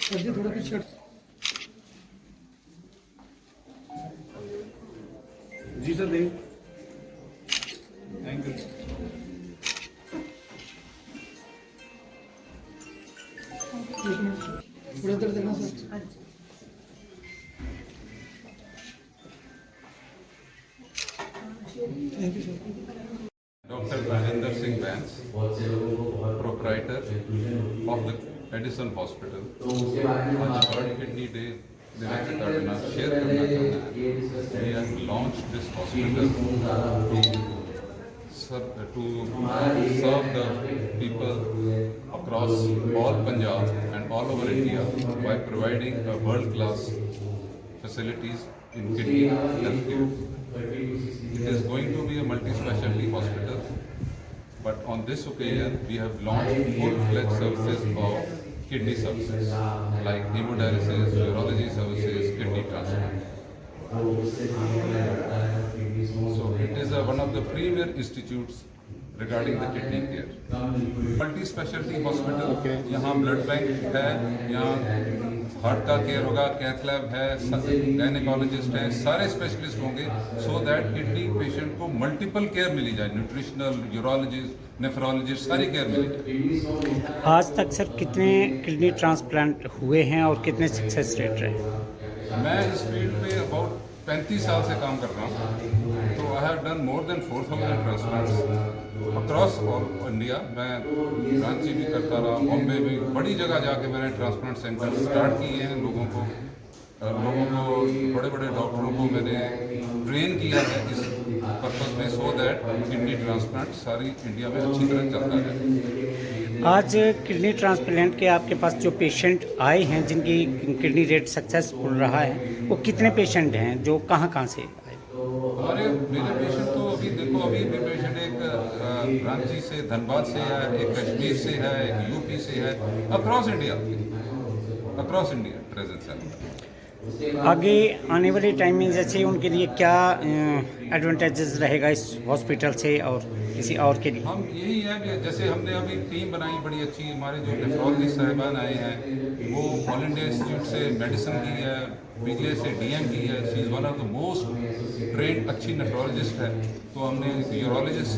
Sir जी थोड़ा पीछे जी sir दें थैंक यू थोड़ा देर देखना sir thank you sir Dr. Rajendra Singh Vance, proprietor of the Edison Hospital. आज वर्ल्ड किडनी डे director करना शेयर करना चाहता है. We have launched this hospital to serve the people across all Punjab and all over India by providing a world-class facilities in kidney healthcare. It is going to be a multi-specialty hospital, but on this occasion we have launched full-fledged services of kidney services like hemodialysis, urology services, kidney transplant. So it is one of the premier institutes regarding the kidney care. Multi-specialty hospital, यहाँ blood bank है, यहाँ heart का care होगा, cath lab है, gynaecologist है, सारे specialist होंगे so that kidney patient को मल्टीपल केयर मिली जाए, न्यूट्रिशनल, यूरोलॉजिस्ट, नेफ्रोलॉजिस्ट, सारी केयर मिली जाए. आज तक सर कितने किडनी ट्रांसप्लांट हुए हैं और कितने सक्सेस रेट रहे? मैं इस फील्ड में अबाउट 35 साल से काम कर रहा हूँ, तो I have done more than 4000 transplants across all India. मैं रांची भी करता रहा, बॉम्बे भी, बड़ी जगह जाके मैंने ट्रांसप्लांट सेंटर स्टार्ट किए हैं. लोगों को बड़े बड़े डॉक्टरों को मैंने ट्रेन किया है इस पर्पज में, सो दैट किडनी ट्रांसप्लांट सारी इंडिया में अच्छी तरह चलता है. आज किडनी ट्रांसप्लांट के आपके पास जो पेशेंट आए हैं जिनकी किडनी रेट सक्सेसफुल रहा है, वो कितने पेशेंट हैं जो कहाँ से आए? हमारे मेरे पेशेंट तो अभी देखो, अभी भी पेशेंट एक रांची से, धनबाद से है, एक कश्मीर से है, एक यूपी से है, अक्रॉस इंडिया प्रेजेंस है. आगे आने वाले टाइम में जैसे उनके लिए क्या एडवांटेजेस रहेगा इस हॉस्पिटल से और किसी और के लिए? हम यही है कि जैसे हमने अभी टीम बनाई बड़ी अच्छी, हमारे जो नेफ्रोलॉजिस्ट साहिबान आए हैं वो ऑल इंडिया इंस्टीट्यूट से मेडिसिन की है, बीजे से डीएम की है. She is one of the most trend अच्छी नेफ्रोलॉजिस्ट है. तो हमने यूरोलॉजिस्ट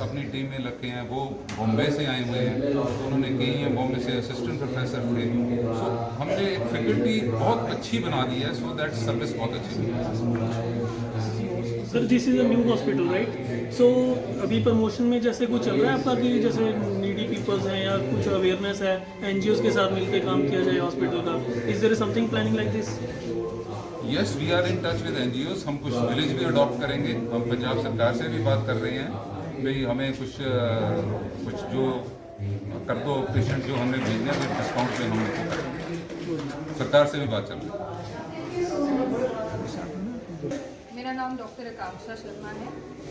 अपनी टीम में रखे हैं, वो बॉम्बे से आए हुए हैं, तो उन्होंने कही हैं बॉम्बे से असिस्टेंट प्रोफेसर थे. सो हमने एक फैकल्टी बहुत अच्छी बना दी है, सो दैट सर्विस बहुत अच्छी मिली. Sir this is a new hospital right, so अभी प्रमोशन में जैसे कुछ चल रहा है आपका कि जैसे नीडी पीपल्स हैं या कुछ अवेयरनेस है, एनजीओज के साथ मिलकर काम किया जाए हॉस्पिटल का, is there something planning like this? Yes, we are in touch with NGOs. हम कुछ विलेज भी अडॉप्ट करेंगे. हम पंजाब सरकार से भी बात कर रहे हैं भाई हमें कुछ जो कर दो पेशेंट जो हमें भेजने हैं डिस्काउंट में हम उनको करेंगे. सरकार से भी बात चल रही है. मेरा नाम डॉक्टर आकांक्षा शर्मा है.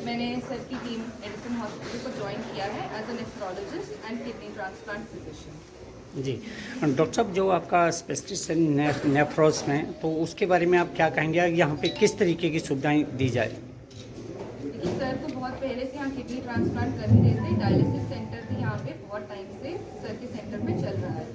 मैंने सर की टीम एडिसन हॉस्पिटल को ज्वाइन किया है as a nephrologist and kidney transplant physician. जी डॉक्टर साहब, जो आपका स्पेशलिस्ट है नेफ्रोज में, तो उसके बारे में आप क्या कहेंगे? यहाँ पे किस तरीके की सुविधाएं दी जा रही? देखिए सर तो बहुत पहले से यहाँ किडनी ट्रांसप्लांट कर ही देते. डायलिसिस सेंटर भी यहाँ पे बहुत टाइम से सर के सेंटर में चल रहा है.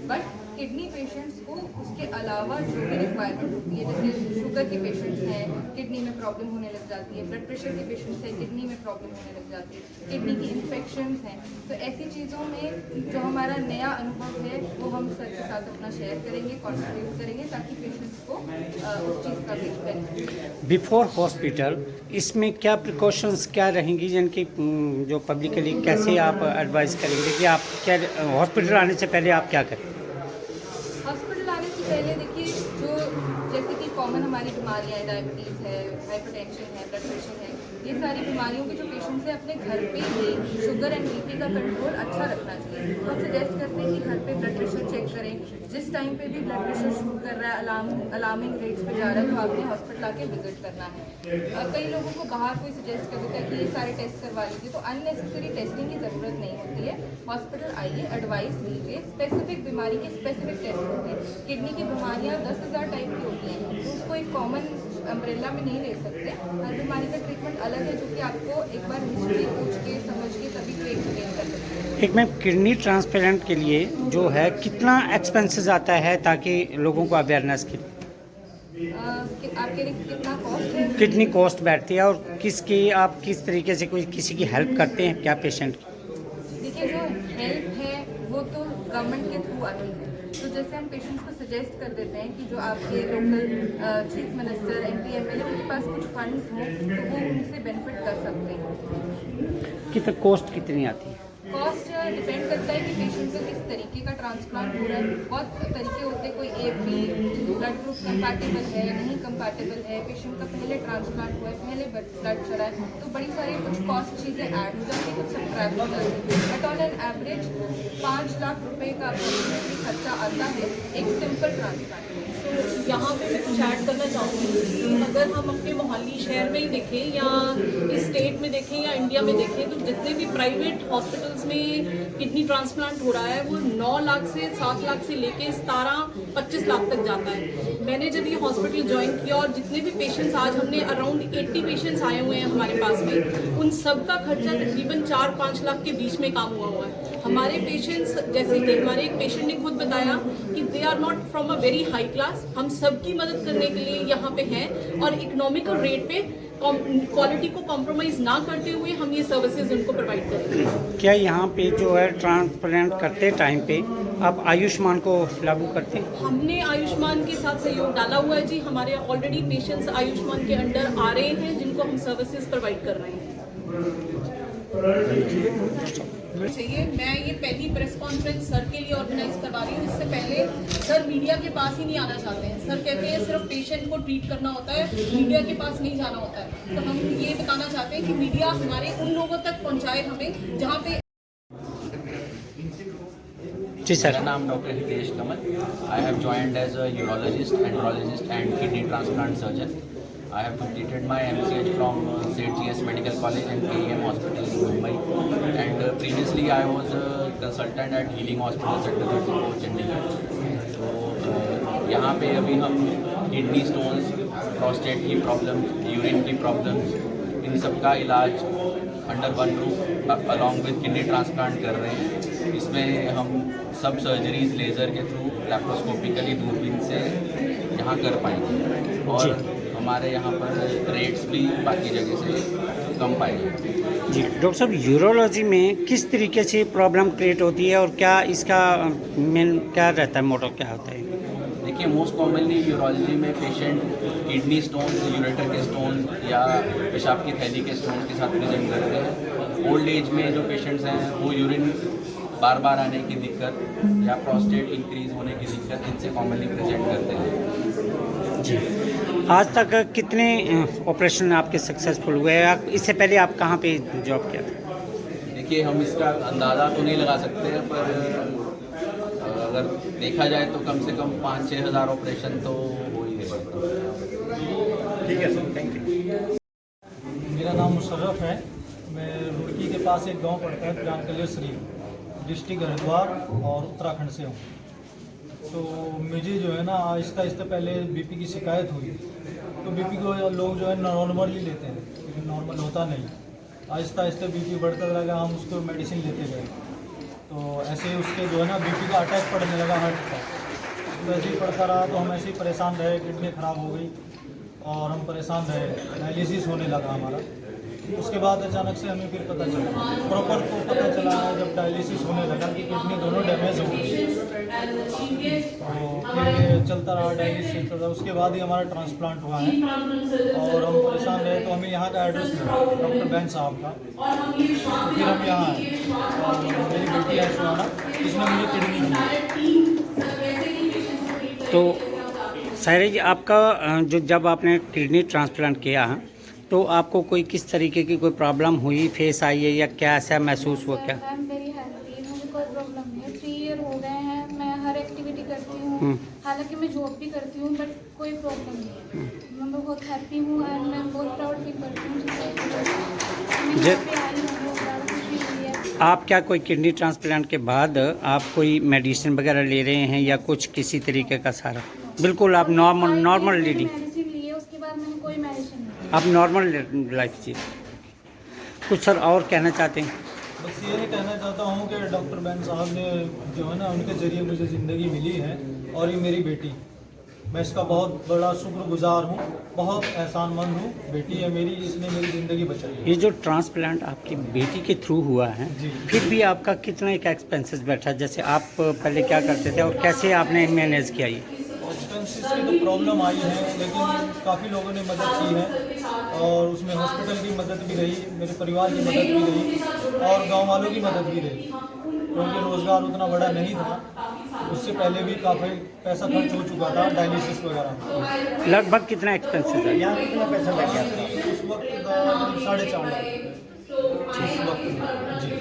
बट किडनी पेशेंट्स को उसके अलावा जो भी रिक्वायरमेंट होती है, जैसे शुगर के पेशेंट्स हैं, किडनी में प्रॉब्लम होने लग जाती है, ब्लड प्रेशर के पेशेंट्स हैं, किडनी में प्रॉब्लम होने लग जाती है, किडनी की इन्फेक्शंस हैं, तो ऐसी चीज़ों में जो हमारा नया अनुभव है वो हम सर के साथ अपना शेयर करेंगे, कॉन्ट्रीब्यूट करेंगे ताकि पेशेंट्स को उस चीज़ का भी बेनिफिट. बिफोर हॉस्पिटल इसमें क्या प्रिकॉशंस क्या रहेंगी जिनकी जो पब्लिक के लिए कैसे आप एडवाइस करेंगे कि आप क्या हॉस्पिटल आने से पहले आप क्या करें? हॉस्पिटल आने से पहले देखिए जो जैसे कि कॉमन हमारी बीमारियां हैं, डायबिटीज़ है, हाइपरटेंशन है, ब्लड प्रेशर है, ये सारी बीमारियों के जो पेशेंट्स हैं अपने घर पे ही शुगर एंड बीपी का कंट्रोल अच्छा रखना चाहिए. तो हम सजेस्ट करते हैं कि घर पे ब्लड प्रेशर चेक करें. जिस टाइम पे भी ब्लड प्रेशर शूट कर रहा है, अलार्मिंग रेट्स पे जा रहा है, तो आपने हॉस्पिटल आके विजिट करना है. कई लोगों को बाहर कोई सजेस्ट कर देता है कि ये सारे टेस्ट करवा लीजिए, तो अननेसेसरी टेस्टिंग की ज़रूरत नहीं होती है. हॉस्पिटल आइए, एडवाइस लीजिए. स्पेसिफिक बीमारी के स्पेसिफिक टेस्ट होते हैं. किडनी की बीमारियाँ 10,000 टाइप की होती हैं, तो उसको एक कॉमन अम्ब्रेला में नहीं ले सकते. हर बीमारी का ट्रीटमेंट अलग है, जो कि आपको एक बार हिस्ट्री पूछ के समझ के तभी ट्रीट कर सकते हैं. एक मैम किडनी ट्रांसप्लांट के लिए जो है कितना एक्सपेंसेस आता है ताकि लोगों को अवेयरनेस की आपके लिए कितना कॉस्ट है? कितनी कॉस्ट बैठती है और किसकी आप किस तरीके से कोई किसी की हेल्प करते हैं क्या पेशेंट की? देखिए, जो हेल्प है वो तो गवर्नमेंट के थ्रू आती है। तो जैसे हम पेशेंट्स को सजेस्ट कर देते हैं कि जो आपके local chief minister, MP, MLA उनके पास कुछ फंड्स हों तो वो उनसे बेनिफिट कर सकते हैं। कितना कॉस्ट कितनी आती है? कॉस्ट डिपेंड करता है कि पेशेंट को किस तरीके का ट्रांसप्लांट हो रहा है। बहुत तरीके होते हैं, कोई AB ब्लड ग्रुप कंपैटिबल है, नहीं कंपैटिबल है, पेशेंट का पहले ट्रांसप्लांट हुआ है, पहले ब्लड चढ़ा है, तो बड़ी सारी कुछ कॉस्ट चीज़ें ऐड हो जाती है, कुछ सब्ट्रैक्ट हो जाती है। But on an average 5 lakh रुपए का अप्रोक्सीमेटली खर्चा आता है एक सिंपल ट्रांसप्लांट में। तो यहाँ पे मैं कुछ ऐड करना चाहूँगी कि अगर हम अपने मोहाली शहर में ही देखें या इस स्टेट में देखें या इंडिया में देखें तो जितने भी प्राइवेट हॉस्पिटल्स में किडनी ट्रांसप्लांट हो रहा है वो 9 लाख से 7 लाख से लेके 17-25 लाख तक जाता है। मैंने जब ये हॉस्पिटल ज्वाइन किया और जितने भी पेशेंट्स आज हमने अराउंड 80 पेशेंट्स आए हुए हैं हमारे पास में, उन सब का खर्चा तकरीबन 4-5 लाख के बीच में काम हुआ है। हमारे पेशेंट्स, जैसे कि हमारे एक पेशेंट ने खुद बताया कि they are not from a very high class, हम सबकी मदद करने के लिए यहाँ पे हैं और इकोनॉमिकल रेट पे क्वालिटी को कॉम्प्रोमाइज़ ना करते हुए हम ये सर्विसेज उनको प्रोवाइड करेंगे। क्या यहाँ पे जो है ट्रांसप्लांट करते टाइम पे आप आयुष्मान को लागू करते हैं? हमने आयुष्मान के साथ सहयोग डाला हुआ है जी। हमारे ऑलरेडी पेशेंट्स आयुष्मान के अंडर आ रहे हैं जिनको हम सर्विसेज प्रोवाइड कर रहे हैं। चाहिए, मैं ये पहली प्रेस कॉन्फ्रेंस सर के लिए ऑर्गेनाइज करवा रही हूँ। इससे पहले सर मीडिया के पास ही नहीं आना चाहते हैं। सर कहते हैं सिर्फ पेशेंट को ट्रीट करना होता है, मीडिया के पास नहीं जाना होता है। तो हम ये बताना चाहते हैं कि मीडिया हमारे उन लोगों तक पहुँचाए हमें जहाँ पे। जी सर। मेरा नाम doctor Hitesh Kamal. I have joined as a urologist, andrologist and kidney transplant surgeon. I have completed my MCH from CGS Medical College and KEM Hospital in Mumbai, and previously I was a consultant at Healing Hospital Sector 34 Chandigarh. तो यहाँ पे अभी हम kidney stones, prostate की problems, urine की problems, इन सब का इलाज under one roof along with kidney transplant कर रहे हैं। इसमें हम सब सर्जरीज लेज़र के थ्रू लैप्रोस्कोपिकली दूरबीन से यहाँ कर पाएंगे और हमारे यहाँ पर रेट्स भी बाकी जगह से कम पाए जाते हैं। जी डॉक्टर साहब, यूरोलॉजी में किस तरीके से प्रॉब्लम क्रिएट होती है और क्या इसका मेन क्या रहता है, मोटो क्या होता है? देखिए, मोस्ट कॉमनली यूरोलॉजी में पेशेंट किडनी स्टोन, यूरेटर के स्टोन या पेशाब की थैली के स्टोन के साथ प्रेजेंट करते हैं। ओल्ड एज में जो पेशेंट्स हैं वो यूरिन बार बार आने की दिक्कत या प्रोस्टेट इंक्रीज होने की दिक्कत, इनसे कॉमनली प्रेजेंट करते हैं। जी, आज तक कितने ऑपरेशन आपके सक्सेसफुल हुए हैं? इससे पहले आप कहाँ पे जॉब किया था? देखिए, हम इसका अंदाज़ा तो नहीं लगा सकते हैं, पर अगर देखा जाए तो कम से कम 5-6 हज़ार ऑपरेशन तो हो ही गए। ठीक है सर, थैंक यू। मेरा नाम मुशर्रफ है। मैं रुड़की के पास एक गांव पड़ता है जानकलिया शरीफ, डिस्ट्रिक्ट हरिद्वार और उत्तराखंड से हूँ। तो मुझे जो है ना आहिस्ता आहिस्ता पहले बीपी की शिकायत हुई, तो बीपी को लोग जो है नॉर्मली लेते हैं, लेकिन नॉर्मल होता नहीं। आहिस्ता आहिस्ता बीपी बढ़ता लगा, हम उसको मेडिसिन लेते गए, तो ऐसे ही उसके जो है ना बीपी का अटैक पड़ने लगा, हार्ट का। तो ऐसे ही पड़ता रहा, तो हम ऐसे ही परेशान रहे, किडनी ख़राब हो गई और हम परेशान रहे, डायलिसिस होने लगा हमारा। उसके बाद अचानक से हमें फिर पता चला, प्रॉपर को पता चला जब डायलिसिस होने लगा कि किडनी दोनों डैमेज हो गई। तो फिर ये चलता रहा, डायलिसिस चलता रहा। उसके बाद ही हमारा ट्रांसप्लांट हुआ है और हम परेशान रहे, तो हमें यहाँ का एड्रेस मिला डॉक्टर बैन साहब का, तो फिर हम यहाँ आए और मेरी बेटी है सुहाना, इसने मुझे किडनी दी। तो सायरा जी, आपका जो जब आपने किडनी ट्रांसप्लांट किया तो आपको कोई किस तरीके की कोई प्रॉब्लम हुई, फेस आई है या क्या ऐसा महसूस हुआ? क्या आई एम वेरी हैप्पी, मुझे कोई प्रॉब्लम नहीं है। 3 ईयर हो गए हैं, मैं हर एक्टिविटी करती हूँ, हालांकि मैं जॉब भी करती हूँ, बट कोई प्रॉब्लम नहीं है। मैं बहुत हैप्पी हूँ एंड मैं बहुत प्राउड फील करती हूँ। मैं यहाँ पे आई हूँ, बहुत ज़्यादा खुशी हुई है। आप क्या कोई किडनी ट्रांसप्लांट के बाद आप कोई मेडिसिन वगैरह ले रहे हैं या कुछ किसी तरीके का सारा? बिल्कुल आप नॉर्मल लीडिंग, मेडिसिन ली है, उसके बाद मैंने कोई मेडिसिन नहीं। आप नॉर्मल लाइफ जी। कुछ सर और कहना चाहते हैं? बस ये नहीं कहना चाहता हूँ कि डॉक्टर बैन साहब ने जो है ना उनके जरिए मुझे ज़िंदगी मिली है और ये मेरी बेटी, मैं इसका बहुत बड़ा शुक्रगुजार हूँ, बहुत एहसानमंद हूँ। बेटी है मेरी, इसने मेरी ज़िंदगी बचाई। ये जो ट्रांसप्लांट आपकी बेटी के थ्रू हुआ है, जी। फिर भी आपका कितना एक एक्सपेंसेस बैठा? जैसे आप पहले क्या करते थे और कैसे आपने मैनेज किया ये? एक्सपेंसेस की तो प्रॉब्लम आई है, लेकिन काफ़ी लोगों ने मदद की है और उसमें हॉस्पिटल की मदद भी रही, मेरे परिवार की मदद भी रही और गांव वालों की मदद भी रही, क्योंकि रोज़गार उतना बड़ा नहीं था। उससे पहले भी काफ़ी पैसा खर्च हो चुका था डायलिसिस वगैरह में। लगभग कितना एक्सपेंसेस है? यहाँ कितना पैसा लग गया था? उस वक्त का 4.5 लाख उस वक्त में। जी।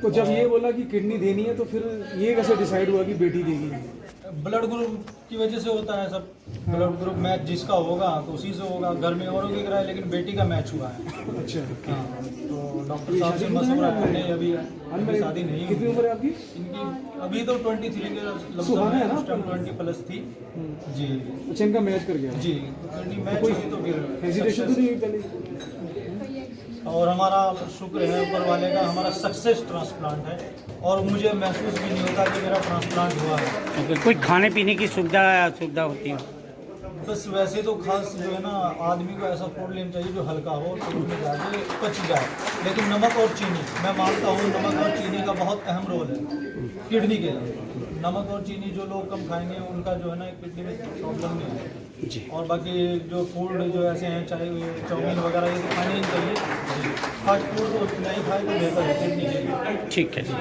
तो जब ये बोला कि किडनी देनी है तो फिर ये कैसे डिसाइड हुआ कि बेटी देगी? ब्लड ग्रुप की वजह से होता है सब। ब्लड ग्रुप मैच जिसका होगा तो उसी से होगा। घर में औरों की कराए, लेकिन बेटी का मैच हुआ है। अच्छा। हाँ, तो डॉक्टर साहब से मशवरा करने अभी शादी नहीं कितनी उम्र है आपकी? इनकी अभी तो 23 के लमसम सुहाना है है, ना? उस टाइम 20 प्लस थी। जी अच्छा, इनका मैच कर गया? जी, किडनी मैच हुई तो फिर हेजिटेशन तो success। नहीं हुई पहले? और हमारा शुक्र है ऊपर वाले का, हमारा सक्सेस ट्रांसप्लांट है और मुझे महसूस भी नहीं होता कि मेरा ट्रांसप्लांट हुआ है। ओके, कोई खाने पीने की सुविधा होती है? बस वैसे तो खास जो है ना, आदमी को ऐसा फूड लेना चाहिए जो हल्का हो, पेट में जाके पच जाए। लेकिन नमक और चीनी, मैं मानता हूँ नमक और चीनी का बहुत अहम रोल है किडनी के लिए। नमक और चीनी जो लोग कम खाएंगे उनका जो है ना किडनी में प्रॉब्लम नहीं है जी। और बाकी जो फूड जो ऐसे हैं, चाहे चाउमीन वगैरह ये खाने ही चाहिए। फास्ट फूड तो नहीं खाए तो बेहतर है किडनी के लिए। ठीक है जी।